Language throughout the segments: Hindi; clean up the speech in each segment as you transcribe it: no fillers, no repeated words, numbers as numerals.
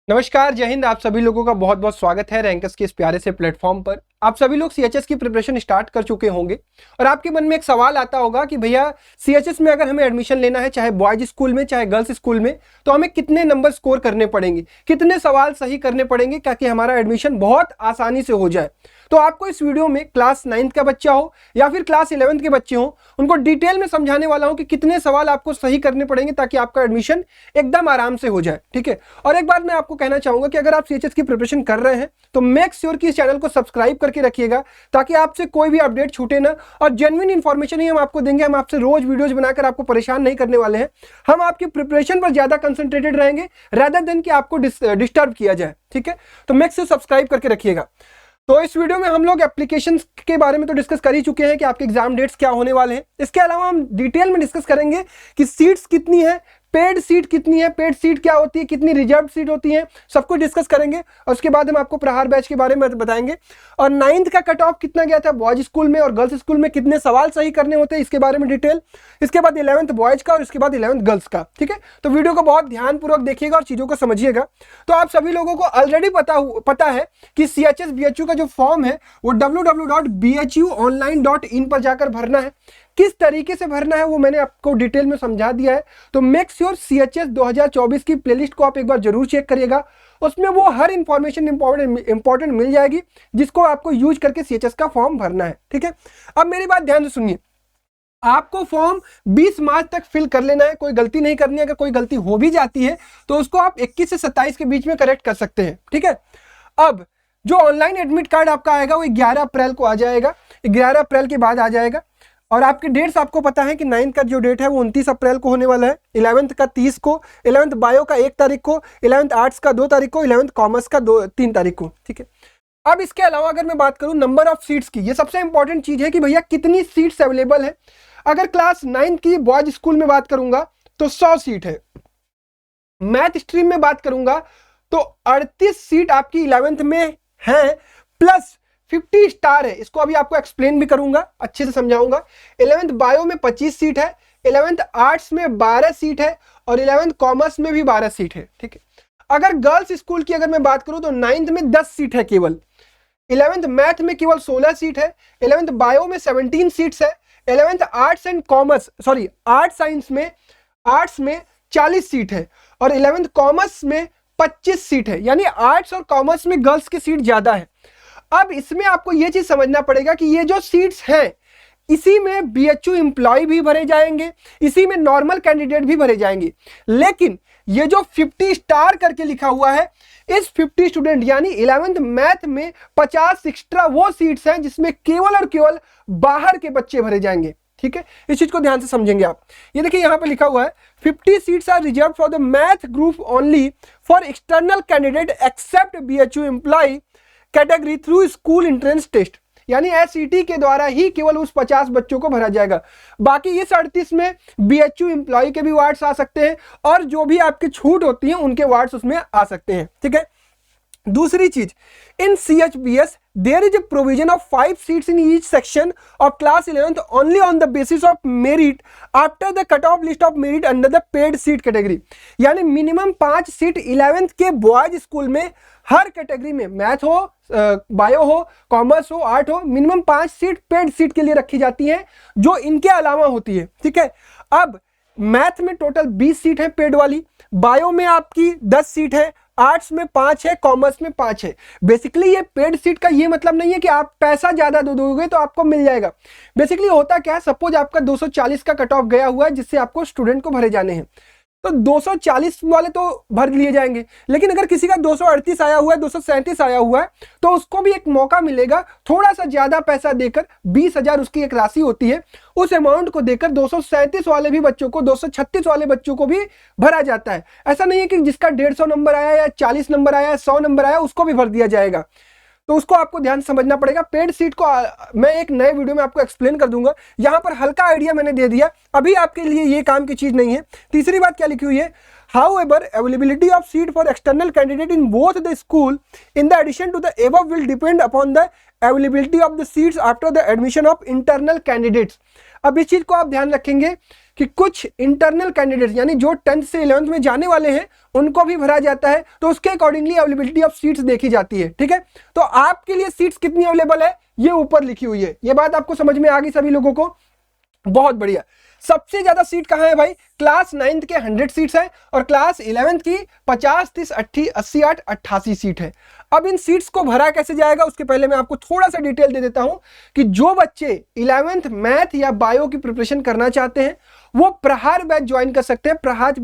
नमस्कार, जय हिंद। आप सभी लोगों का बहुत बहुत स्वागत है रैंकर्स के इस प्यारे से प्लेटफॉर्म पर। आप सभी लोग सीएचएस की प्रिपरेशन स्टार्ट कर चुके होंगे और आपके मन में एक सवाल आता होगा कि भैया सीएचएस में अगर हमें एडमिशन लेना है, चाहे बॉयज स्कूल में चाहे गर्ल्स स्कूल में, तो हमें कितने नंबर स्कोर करने पड़ेंगे, कितने सवाल सही करने पड़ेंगे ताकि हमारा एडमिशन बहुत आसानी से हो जाए। तो आपको इस वीडियो में क्लास 9th का बच्चा हो या फिर क्लास 11th के बच्चे हो, उनको डिटेल में समझाने वाला हूं कि कितने सवाल आपको सही करने पड़ेंगे ताकि आपका एडमिशन एकदम आराम से हो जाए। ठीक है। और एक बात मैं आपको कहना चाहूंगा कि अगर आप सीएचएस की प्रिपरेशन कर रहे हैं तो मेक श्योर कि इस चैनल को सब्सक्राइब करके रखिएगा ताकि आपसे कोई भी अपडेट छूटे ना, और जेन्युइन इंफॉर्मेशन ही हम आपको देंगे। हम आपसे रोज वीडियोज बनाकर आपको परेशान नहीं करने वाले हैं। हम आपकी प्रिपरेशन पर ज्यादा कंसंट्रेटेड रहेंगे रेदर देन कि आपको डिस्टर्ब किया जाए। ठीक है। तो मेक श्योर सब्सक्राइब करके रखिएगा। तो इस वीडियो में हम लोग एप्लीकेशंस के बारे में तो डिस्कस कर ही चुके हैं कि आपके एग्जाम डेट्स क्या होने वाले हैं। इसके अलावा हम डिटेल में डिस्कस करेंगे कि सीट्स कितनी है, पेड सीट कितनी है, पेड सीट क्या होती है, कितनी रिजर्व सीट होती है, सब कुछ डिस्कस करेंगे। और उसके बाद हम आपको प्रहार बैच के बारे में बताएंगे और 9th का कट ऑफ कितना गया था बॉयज स्कूल में और गर्ल्स स्कूल में, कितने सवाल सही करने होते हैं इसके बारे में डिटेल। इसके बाद 11th बॉयज का और इसके बाद 11th गर्ल्स का। ठीक है। तो वीडियो को बहुत ध्यानपूर्वक देखिएगा और चीजों को समझिएगा। तो आप सभी लोगों को ऑलरेडी पता है कि सीएचएस बीएचयू का जो फॉर्म है वो www.bhuonline.in पर जाकर भरना है। किस तरीके से भरना है वो मैंने आपको डिटेल में समझा दिया है। तो मेक श्योर सीएचएस 2024 की प्लेलिस्ट को आप एक बार जरूर चेक करिएगा। उसमें वो हर इंफॉर्मेशन इंपॉर्टेंट मिल जाएगी जिसको आपको यूज करके सीएचएस का फॉर्म भरना है। ठीक है। अब मेरी बात ध्यान से सुनिए, आपको फॉर्म 20 मार्च तक फिल कर लेना है, कोई गलती नहीं करनी है। अगर कोई गलती हो भी जाती है तो उसको आप 21 से 27 के बीच में करेक्ट कर सकते हैं। ठीक है। अब जो ऑनलाइन एडमिट कार्ड आपका आएगा वो 11 अप्रैल को आ जाएगा, 11 अप्रैल के बाद आ जाएगा। और आपके डेट्स आपको पता है कि 9th का जो डेट है वो 29 अप्रैल को होने वाला है, 11th का 30 को, 11th बायो का 1 तारीख को, 11th आर्ट्स का 2 तारीख को, 11th कॉमर्स का 3 तारीख को। ठीक है। अब इसके अलावा अगर मैं बात करूं नंबर ऑफ सीट्स की, ये सबसे इंपॉर्टेंट चीज है कि भैया कितनी सीट्स अवेलेबल है। अगर क्लास 9th की बॉयज स्कूल में बात करूंगा तो 100 सीट है। मैथ स्ट्रीम में बात करूंगा तो 38 सीट आपकी 11th में है, प्लस 50 स्टार है। इसको अभी आपको एक्सप्लेन भी करूंगा, अच्छे से समझाऊंगा। 11th बायो में 25 सीट है, 11th आर्ट्स में 12 सीट है और 11th कॉमर्स में भी 12 सीट है। ठीक है। अगर गर्ल्स स्कूल की अगर मैं बात करूं तो 9th में 10 सीट है केवल, 11th मैथ में केवल 16 सीट है, 11th बायो में 17 सीट्स है, 11th arts and commerce art science में 40 सीट है और 11th कॉमर्स में 25 सीट है। यानी आर्ट्स और कॉमर्स में गर्ल्स की सीट ज्यादा है। अब इसमें आपको यह चीज समझना पड़ेगा कि ये जो सीट्स हैं इसी में बीएचयू एम्प्लॉय भी भरे जाएंगे, इसी में नॉर्मल कैंडिडेट भी भरे जाएंगे। लेकिन ये जो 50 स्टार करके लिखा हुआ है, इस 50 स्टूडेंट यानी 11th मैथ में 50 एक्स्ट्रा वो सीट्स हैं जिसमें केवल और केवल बाहर के बच्चे भरे जाएंगे। ठीक है। इस चीज को ध्यान से समझेंगे आप। ये देखिए यहां पे लिखा हुआ है 50 seats are reserve for the math group only for external candidate except BHU employ category through school entrance test. यानी एसईटी के द्वारा ही केवल उस 50 बच्चों को भरा जाएगा। बाकी इस 38 में बीएचयू एम्प्लॉय के भी वार्ड्स आ सकते हैं और जो भी आपकी छूट होती है उनके वार्ड्स उसमें आ सकते हैं। ठीक है। दूसरी चीज, इन CHBS there is a provision of 5 seats in each section of class 11th only on the basis of merit after the cut-off list of merit under the paid seat category। यानी मिनिमम 5 सीट 11th के बॉयज स्कूल में हर कैटेगरी में, मैथ हो, बायो हो, कॉमर्स हो, आर्ट हो, मिनिमम 5 सीट पेड सीट के लिए रखी जाती है जो इनके अलावा होती है। ठीक है। अब मैथ में टोटल 20 सीट है पेड वाली, बायो में आपकी 10 सीट है, आर्ट्स में 5 है, कॉमर्स में 5 है। बेसिकली ये पेड सीट का ये मतलब नहीं है कि आप पैसा ज्यादा दे दोगे तो आपको मिल जाएगा। बेसिकली होता क्या है, सपोज आपका 240 का कट ऑफ गया हुआ है जिससे आपको स्टूडेंट को भरे जाने हैं, तो 240 वाले तो भर लिए जाएंगे। लेकिन अगर किसी का 238 आया हुआ है, 237 आया हुआ है, तो उसको भी एक मौका मिलेगा थोड़ा सा ज्यादा पैसा देकर, 20,000 उसकी एक राशि होती है, उस अमाउंट को देकर 237 वाले भी बच्चों को, 236 वाले बच्चों को भी भरा जाता है। ऐसा नहीं है कि जिसका 150 नंबर आया या 40 नंबर आया, 100 नंबर आया, उसको भी भर दिया जाएगा। तो उसको आपको ध्यान समझना पड़ेगा। पेड सीट को मैं एक नए वीडियो में आपको एक्सप्लेन कर दूंगा, यहां पर हल्का आइडिया मैंने दे दिया, अभी आपके लिए ये काम की चीज नहीं है। तीसरी बात क्या लिखी हुई है, However, availability of seat for external candidate in both the school in the addition to the above will depend upon the availability of the seats after the admission of internal candidates। अब इस चीज को आप ध्यान रखेंगे कि कुछ इंटरनल कैंडिडेट्स यानी जो 10th से 11th में जाने वाले हैं उनको भी भरा जाता है, तो उसके अकॉर्डिंगली अवेलेबिलिटी ऑफ सीट्स देखी जाती है। ठीक है, तो आपके लिए सीट्स कितनी अवेलेबल है ये ऊपर लिखी हुई है। ये बात आपको समझ में आ गई सभी लोगों को? बहुत बढ़िया। सबसे ज्यादा सीट कहां है भाई? क्लास 9th के 100 सीट्स हैं और क्लास 11th की 50, 30, 80, 8, 88 सीट है। अब इन सीट्स को भरा कैसे जाएगा उसके पहले मैं आपको थोड़ा सा डिटेल दे देता हूं कि जो बच्चे 11th मैथ या बायो की प्रिपरेशन करना चाहते हैं वो प्रहार बैच ज्वाइन कर सकते हैं।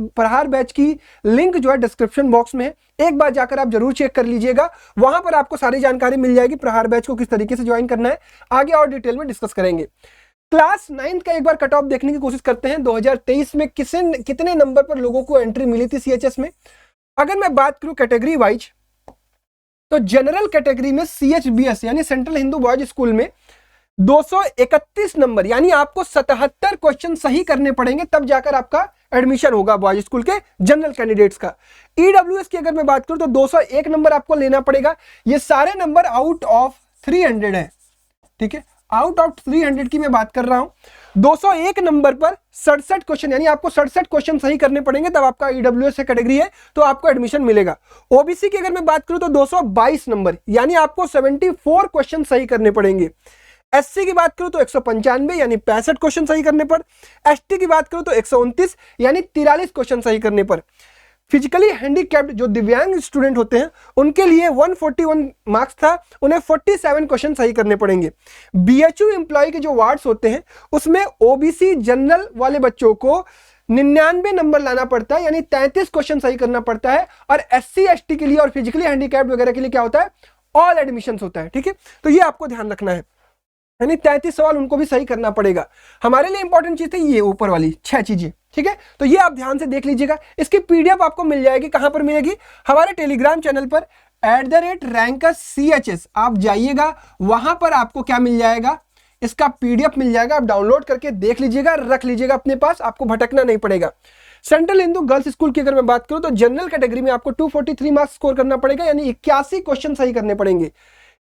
प्रहार बैच की लिंक जो है डिस्क्रिप्शन बॉक्स में है, एक बार जाकर आप जरूर चेक कर लीजिएगा, वहां पर आपको सारी जानकारी मिल जाएगी प्रहार बैच को किस तरीके से ज्वाइन करना है। आगे और डिटेल में डिस्कस करेंगे। क्लास 9th का एक बार कट ऑफ देखने की कोशिश करते हैं। 2023 में कितने नंबर पर लोगों को एंट्री मिली थी सीएचएस में? अगर मैं बात करूं कैटेगरी वाइज, तो जनरल कैटेगरी में सीएचबीएस यानी सेंट्रल हिंदू बॉयज स्कूल में 231 नंबर यानी आपको 77 क्वेश्चन सही करने पड़ेंगे, तब जाकर आपका एडमिशन होगा बॉयज स्कूल के जनरल कैंडिडेट्स का। ईडब्ल्यूएस की अगर मैं बात करूं तो 201 नंबर आपको लेना पड़ेगा। ये सारे नंबर आउट ऑफ 300 है। ठीक है, आउट ऑफ 300 की मैं बात कर रहा हूं। 201 नंबर पर 67 क्वेश्चन यानी आपको 67 क्वेश्चन सही करने पड़ेंगे, तब आपका ईडब्ल्यूएस कैटेगरी है तो आपको एडमिशन मिलेगा। ओबीसी की अगर मैं बात करूं तो 222 नंबर यानी आपको 74 क्वेश्चन सही करने पड़ेंगे। एससी की बात करूं तो 195 यानी 65 क्वेश्चन सही करने पर। एसटी की बात करूं तो 129 यानी 43 क्वेश्चन सही करने पर। फिजिकली हैंडीकैप्ड जो दिव्यांग स्टूडेंट होते हैं उनके लिए 141 मार्क्स था, उन्हें 47 क्वेश्चन सही करने पड़ेंगे। बीएचयू एम्प्लॉय के जो वार्ड्स होते हैं उसमें ओबीसी जनरल वाले बच्चों को 99 नंबर लाना पड़ता है यानी 33 क्वेश्चन सही करना पड़ता है। और एससी एसटी के लिए और फिजिकली हैंडीकैप्ड वगैरह के लिए क्या होता है? ऑल एडमिशंस होता है। ठीक है, तो ये आपको ध्यान रखना है, यानी 33 सवाल उनको भी सही करना पड़ेगा। हमारे लिए इंपॉर्टेंट चीज है ये ऊपर वाली 6 चीजें। ठीक है, तो ये आप ध्यान से देख लीजिएगा। इसकी पीडीएफ आपको मिल जाएगी, कहां पर मिलेगी? हमारे टेलीग्राम चैनल पर @rankerchs आप जाइएगा, वहां पर आपको क्या मिल जाएगा? इसका पीडीएफ मिल जाएगा, आप डाउनलोड करके देख लीजिएगा, रख लीजिएगा अपने पास, आपको भटकना नहीं पड़ेगा। सेंट्रल हिंदू गर्ल्स स्कूल की अगर मैं बात करूं तो जनरल कैटेगरी में आपको 243 मार्क्स स्कोर करना पड़ेगा यानी 81 क्वेश्चन सही करने पड़ेंगे।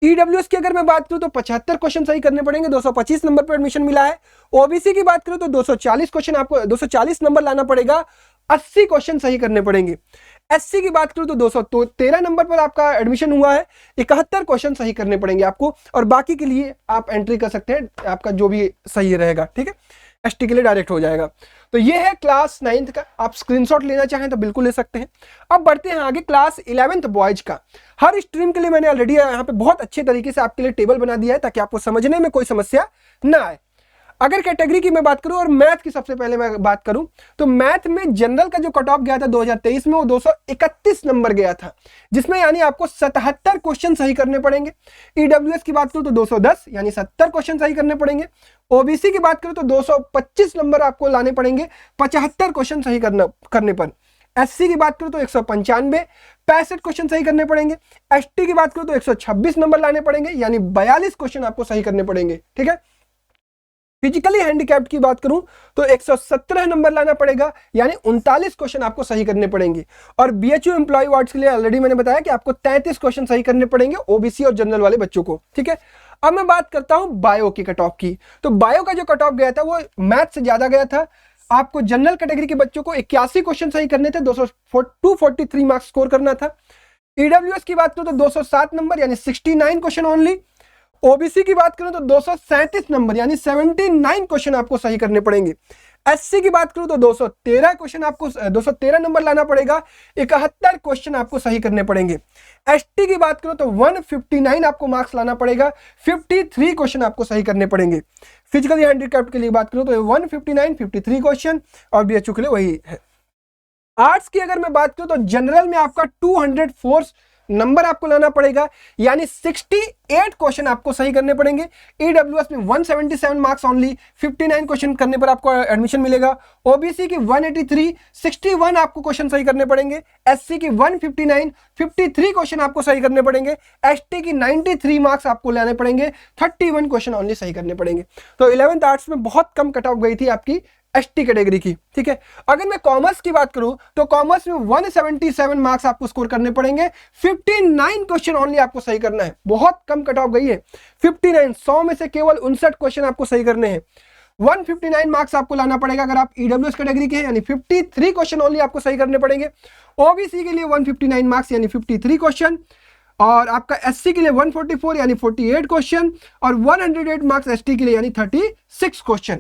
ईडब्ल्यूएस की अगर मैं बात करूं तो 75 क्वेश्चन सही करने पड़ेंगे, 225 नंबर पर एडमिशन मिला है। ओबीसी की बात करूं तो 240 क्वेश्चन आपको 240 नंबर लाना पड़ेगा, 80 क्वेश्चन सही करने पड़ेंगे। एससी की बात करूं तो 213 नंबर पर आपका एडमिशन हुआ है, 71 क्वेश्चन सही करने पड़ेंगे आपको, और बाकी के लिए आप एंट्री कर सकते हैं, आपका जो भी सही रहेगा। ठीक है, एसटी के लिए डायरेक्ट हो जाएगा। तो ये है क्लास 9th का, आप स्क्रीनशॉट लेना चाहें तो बिल्कुल ले सकते हैं। अब बढ़ते हैं आगे क्लास 11th बॉयज का। हर स्ट्रीम के लिए मैंने ऑलरेडी यहाँ पे बहुत अच्छे तरीके से आपके लिए टेबल बना दिया है ताकि आपको समझने में कोई समस्या ना आए। अगर कैटेगरी की मैं बात करूं और मैथ की सबसे पहले मैं बात करूं तो मैथ में जनरल का जो कट ऑफ गया था 2023 में वो 231 नंबर गया था, जिसमें यानी आपको 77 क्वेश्चन सही करने पड़ेंगे। ईडब्ल्यूएस की बात करूं तो 210 यानी 70 क्वेश्चन सही करने पड़ेंगे। ओबीसी की बात करूं तो 225 नंबर आपको लाने पड़ेंगे 75 क्वेश्चन सही करने पर। एससी की बात करूं तो 195 65 क्वेश्चन सही करने पड़ेंगे। एसटी की बात करूं तो 126 नंबर लाने पड़ेंगे यानी 42 क्वेश्चन आपको सही करने पड़ेंगे। ठीक है, फिजिकली हैंडीकैप्ड की बात करूं तो 117 नंबर लाना पड़ेगा यानी 39 क्वेश्चन आपको सही करने पड़ेंगे। और बीएचयू एम्प्लॉय वार्ड्स के लिए ऑलरेडी मैंने बताया कि आपको 33 क्वेश्चन सही करने पड़ेंगे ओबीसी और जनरल वाले बच्चों को। ठीक है, अब मैं बात करता हूं बायो की कट ऑफ की। तो बायो का जो कट ऑफ गया था वो मैथ से ज्यादा गया था। आपको जनरल कैटेगरी के बच्चों को 81 क्वेश्चन सही करने थे, 243 मार्क्स स्कोर करना था। ईडब्ल्यूएस की बात करूं तो 207 नंबर यानी 69 क्वेश्चन ओनली। ओबीसी की बात करूं तो 237 नंबर यानी 79 क्वेश्चन आपको सही करने पड़ेंगे। एससी की बात करूं तो 213 क्वेश्चन आपको 213 नंबर लाना पड़ेगा, 71 क्वेश्चन आपको सही करने पड़ेंगे। एसटी की बात करूं तो 159 आपको मार्क्स लाना पड़ेगा, 53 क्वेश्चन आपको सही करने पड़ेंगे। फिजिकली हैंडीकैप्ड के लिए बात करूं तो 159 53 क्वेश्चन, और बीएचयू के लिए वही है। आर्ट्स की अगर मैं बात करूं तो जनरल में आपका 204 नंबर आपको लाना पड़ेगा यानी 68 क्वेश्चन आपको सही करने पड़ेंगे। ईडब्ल्यूएस में 177 मार्क्स ओनली, 59 क्वेश्चन करने पर आपको एडमिशन मिलेगा। ओबीसी की 183 61 आपको क्वेश्चन सही करने पड़ेंगे। एससी की 159 53 क्वेश्चन आपको सही करने पड़ेंगे। एसटी की 93 मार्क्स आपको लाने पड़ेंगे, 31 क्वेश्चन ओनली सही करने पड़ेंगे। तो 11th आर्ट्स में बहुत कम कट ऑफ गई थी आपकी एसटी कैटेगरी की। ठीक है, अगर मैं कॉमर्स की बात करूं तो कॉमर्स में 177 मार्क्स आपको स्कोर करने पड़ेंगे, 59 क्वेश्चन ओनली आपको सही करना है। बहुत कम कट ऑफ गई है, 59 100 में से केवल 59 क्वेश्चन आपको सही करने हैं। 159 मार्क्स आपको लाना पड़ेगा अगर आप ईडब्ल्यूएस कैटेगरी के हैं, यानी 53 क्वेश्चन ओनली आपको सही करने पड़ेंगे। ओबीसी के लिए 159 मार्क्स यानी 53 क्वेश्चन, और आपका एससी के लिए 144 यानी 48 क्वेश्चन, और 108 मार्क्स एसटी के लिए यानी 36 क्वेश्चन।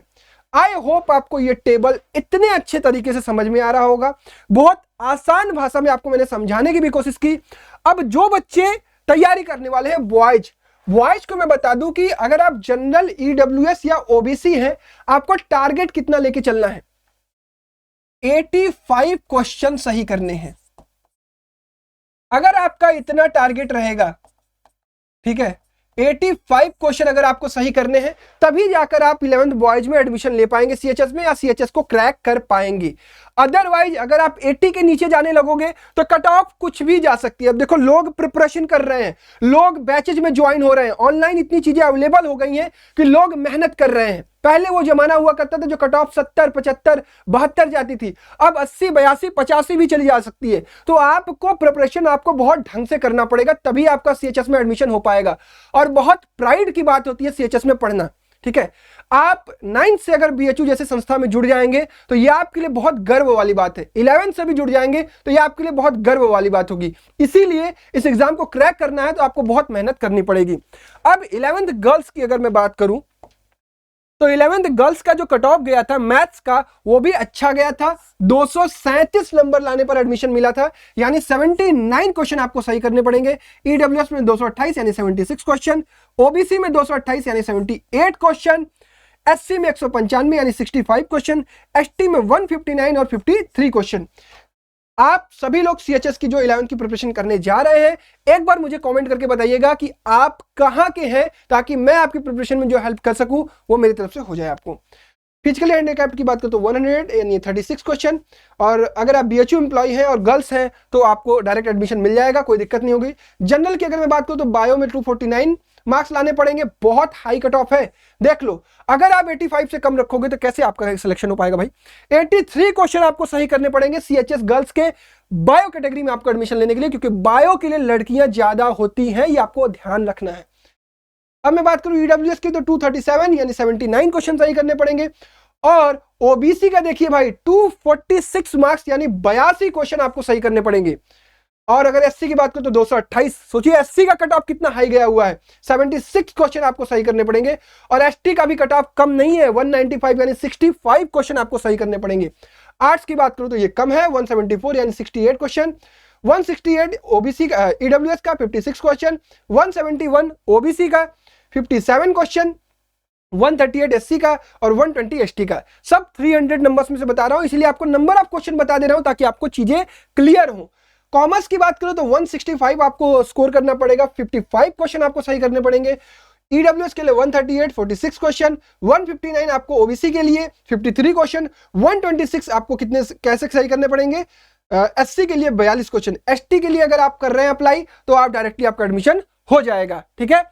आई होप आपको ये टेबल इतने अच्छे तरीके से समझ में आ रहा होगा। बहुत आसान भाषा में आपको मैंने समझाने की भी कोशिश की। अब जो बच्चे तैयारी करने वाले हैं बॉयज को मैं बता दूं कि अगर आप जनरल, ईडब्ल्यूएस या ओबीसी हैं, आपको टारगेट कितना लेके चलना है? 85 क्वेश्चन सही करने हैं। अगर आपका इतना टारगेट रहेगा, ठीक है, 85 क्वेश्चन अगर आपको सही करने हैं, तभी जाकर आप 11th बॉयज में एडमिशन ले पाएंगे सीएचएस में, या सीएचएस को क्रैक कर पाएंगे। अदरवाइज अगर आप 80 के नीचे जाने लगोगे तो कट ऑफ कुछ भी जा सकती है। अब देखो, लोग प्रिपरेशन कर रहे हैं, लोग बैचेज में ज्वाइन हो रहे हैं, ऑनलाइन इतनी चीजें अवेलेबल हो गई हैं कि लोग मेहनत कर रहे हैं। पहले वो जमाना हुआ करता था जो कट ऑफ 70, 75, 72 जाती थी, अब 80, 82, 85 भी चली जा सकती है। तो आपको प्रिपरेशन आपको बहुत ढंग से करना पड़ेगा, तभी आपका सीएचएस में एडमिशन हो पाएगा। और बहुत प्राइड की बात होती है सीएचएस में पढ़ना, ठीक है। आप 9th से अगर बीएचयू जैसे संस्था में जुड़ जाएंगे तो यह आपके लिए बहुत गर्व वाली बात है। 11th से भी जुड़ जाएंगे तो यह आपके लिए बहुत गर्व वाली बात होगी। इसीलिए इस एग्जाम को क्रैक करना है तो आपको बहुत मेहनत करनी पड़ेगी। अब 11th गर्ल्स की अगर मैं बात करूं तो 11th गर्ल्स का जो कट ऑफ गया था मैथ्स का, वो भी अच्छा गया था। 237 नंबर लाने पर एडमिशन मिला था, यानी 79 क्वेश्चन आपको सही करने पड़ेंगे। ईडब्ल्यूएस में 228 यानी 76 क्वेश्चन, ओबीसी में 228 यानी 78 क्वेश्चन, एससी में 195 यानी 65 क्वेश्चन, एसटी में 159 और 53 क्वेश्चन। आप सभी लोग सीएचएस की जो 11th की प्रिपरेशन करने जा रहे हैं, एक बार मुझे कमेंट करके बताइएगा कि आप कहां के हैं, ताकि मैं आपकी प्रिपरेशन में जो हेल्प कर सकूं वो मेरी तरफ से हो जाए आपको। फिजिकली हैंडिकैप्ड की बात करें तो 100 यानी 36 क्वेश्चन, और अगर आप बीएचयू एम्प्लॉय हैं और गर्ल्स हैं तो आपको डायरेक्ट एडमिशन मिल जाएगा, कोई दिक्कत नहीं होगी। जनरल की अगर मैं बात करूं तो बायो में 249 मार्क्स लाने पड़ेंगे, बहुत हाई कट ऑफ है। देख लो, अगर आप 85 से कम रखोगे तो कैसे आपका सिलेक्शन हो पाएगा भाई। 83 क्वेश्चन आपको सही करने पड़ेंगे सीएचएस गर्ल्स के बायो कैटेगरी में आपको एडमिशन लेने के लिए, क्योंकि बायो के लिए लड़कियां ज्यादा होती हैं, ये आपको ध्यान रखना है। अब मैं बात करूं ईडब्ल्यूएस की तो 237 यानी 79 क्वेश्चन सही करने पड़ेंगे, और ओबीसी का देखिए भाई 246 मार्क्स यानी 82 क्वेश्चन आपको सही करने पड़ेंगे। और अगर एससी की बात करें तो 228, सोचिए एससी का कट ऑफ कितना हाई गया हुआ है, 76 क्वेश्चन आपको सही करने पड़ेंगे। और एसटी का भी कट ऑफ कम नहीं है, 195 यानी 65 क्वेश्चन आपको सही करने पड़ेंगे। आर्ट्स की बात करूं तो ये कम है, 174 यानी 68 क्वेश्चन, 168 ओबीसी का, ईडब्ल्यूएस का 56 क्वेश्चन, 171 ओबीसी का 57 क्वेश्चन, 138 एससी का और 120 एसटी का। सब 300 नंबर्स में से बता रहा हूं, इसलिए आपको नंबर ऑफ क्वेश्चन बता दे रहा हूं ताकि आपको चीजें क्लियर हो। कॉमर्स की बात करो तो 165 आपको स्कोर करना पड़ेगा, 55 क्वेश्चन आपको सही करने पड़ेंगे। ईडब्ल्यूएस के लिए 138 46 क्वेश्चन, 159 आपको ओबीसी के लिए 53 क्वेश्चन, 126 आपको कितने कैसे सही करने पड़ेंगे, एससी के लिए 42 क्वेश्चन। एसटी के लिए अगर आप कर रहे हैं अप्लाई तो आप डायरेक्टली आपका एडमिशन हो जाएगा, ठीक है।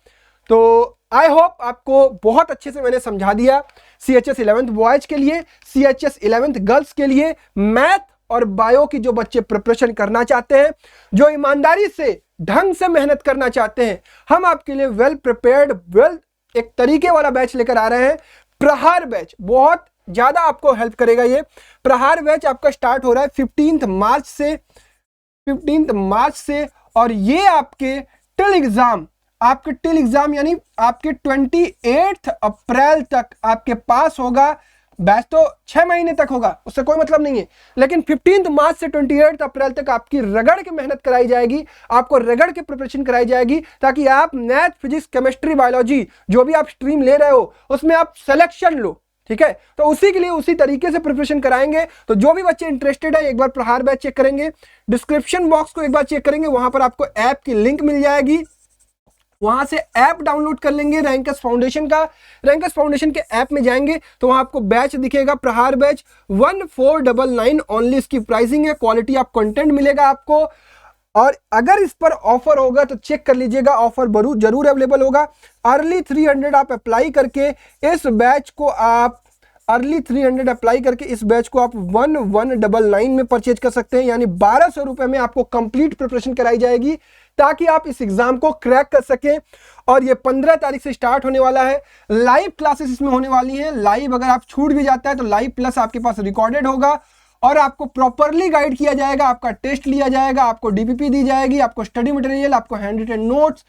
तो आई होप आपको बहुत अच्छे से मैंने समझा दिया। सीएचएस 11th बॉयज के लिए, सीएचएस 11th गर्ल्स के लिए, मैथ और बायो की जो बच्चे प्रिपरेशन करना चाहते हैं, जो ईमानदारी से ढंग से मेहनत करना चाहते हैं, हम आपके लिए वेल प्रिपेयर्ड, वेल एक तरीके वाला बैच लेकर आ रहे हैं। प्रहार बैच बहुत ज्यादा आपको हेल्प करेगा। ये प्रहार बैच आपका स्टार्ट हो रहा है 15 मार्च से, और ये आपके टिल एग्जाम यानी आपके 28 अप्रैल तक आपके पास होगा। बैच तो 6 महीने तक होगा, उससे कोई मतलब नहीं है, लेकिन 15 मार्च से 28 अप्रैल तक आपकी रगड़ के मेहनत कराई जाएगी, आपको रगड़ के प्रिपरेशन कराई जाएगी, ताकि आप मैथ, फिजिक्स, केमिस्ट्री, बायोलॉजी जो भी आप स्ट्रीम ले रहे हो उसमें आप सिलेक्शन लो, ठीक है। तो उसी के लिए उसी तरीके से प्रिपरेशन कराएंगे। तो जो भी बच्चे इंटरेस्टेड है एक बार प्रहार बैच चेक करेंगे, डिस्क्रिप्शन बॉक्स को एक बार चेक करेंगे, वहां पर आपको ऐप की लिंक मिल जाएगी, वहां से ऐप डाउनलोड कर लेंगे रैंकस फाउंडेशन का। रैंकस फाउंडेशन के ऐप में जाएंगे तो वहां आपको बैच दिखेगा, प्रहार बैच 1499 ओनली इसकी प्राइसिंग है। क्वालिटी ऑफ कंटेंट मिलेगा आपको, और अगर इस पर ऑफर होगा तो चेक कर लीजिएगा, ऑफर जरूर अवेलेबल होगा। अर्ली 300 आप अप्लाई करके इस बैच को आप अर्ली 300 अप्लाई करके इस बैच को आप 1199 में परचेज कर सकते हैं, यानी 1200 रुपए में आपको कंप्लीट प्रिपरेशन कराई जाएगी ताकि आप इस एग्जाम को क्रैक कर सकें। और ये 15 तारीख से स्टार्ट होने वाला है। लाइव क्लासेस इसमें होने वाली हैं। लाइव अगर आप छूट भी जाता है तो लाइव प्लस आपके पास रिकॉर्डेड होगा और आपको प्रॉपरली गाइड किया जाएगा, आपका टेस्ट लिया जाएगा, आपको डीपीपी दी जाएगी, आपको स्टडी मटेरियल, आपको हैंड रिटन नोट्स,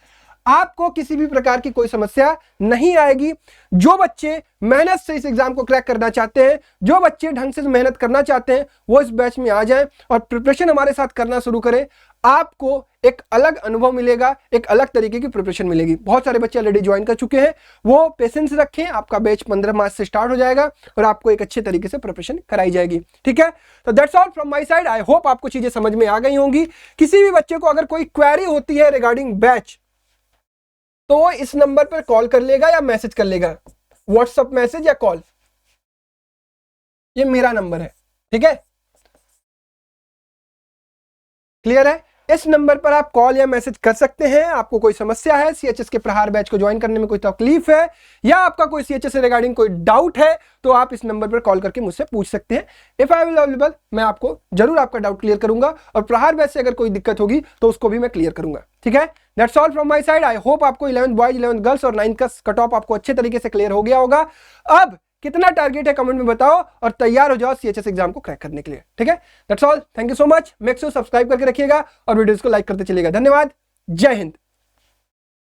आपको किसी भी प्रकार की कोई समस्या नहीं आएगी। जो बच्चे मेहनत से इस एग्जाम को क्रैक करना चाहते हैं, जो बच्चे ढंग से मेहनत करना चाहते हैं, वो इस बैच में आ जाएं और प्रिपरेशन हमारे साथ करना शुरू करें। आपको एक अलग अनुभव मिलेगा, एक अलग तरीके की प्रिपरेशन मिलेगी। बहुत सारे बच्चे ऑलरेडी ज्वाइन कर चुके हैं, वो पेशेंस रखें। आपका बैच 15 मार्च से स्टार्ट हो जाएगा और आपको एक अच्छे तरीके से प्रिपरेशन कराई जाएगी। ठीक है, तो that's all from my side. I hope आपको चीजें समझ में आ गई होंगी। किसी भी बच्चे को अगर कोई क्वेरी होती है रिगार्डिंग बैच तो वो इस नंबर पर कॉल कर लेगा या मैसेज कर लेगा, व्हाट्सएप मैसेज या कॉल, ये मेरा नंबर है। ठीक है, क्लियर है? इस नंबर पर आप कॉल या मैसेज कर सकते हैं। आपको कोई समस्या है, सीएचएस के प्रहार बैच को ज्वाइन करने में कोई तकलीफ है या आपका कोई सीएचएस से रिगार्डिंग कोई डाउट है तो आप इस नंबर पर कॉल करके मुझसे पूछ सकते हैं। इफ आई विल अवेलेबल, मैं आपको जरूर आपका डाउट क्लियर करूंगा और प्रहार बैच से अगर कोई दिक्कत होगी तो उसको भी मैं क्लियर करूंगा। ठीक है, that's all from my side. I hope आपको 11th बॉयज 11th गर्ल्स और 9th का कट ऑफ आपको अच्छे तरीके से क्लियर हो गया होगा। अब कितना टारगेट है कमेंट में बताओ और तैयार हो जाओ सीएचएस एग्जाम को क्रैक करने के लिए। ठीक है, that's all, thank you so much. Make sure subscribe करके रखिएगा और वीडियोस को लाइक करते चलिएगा। धन्यवाद, जय हिंद।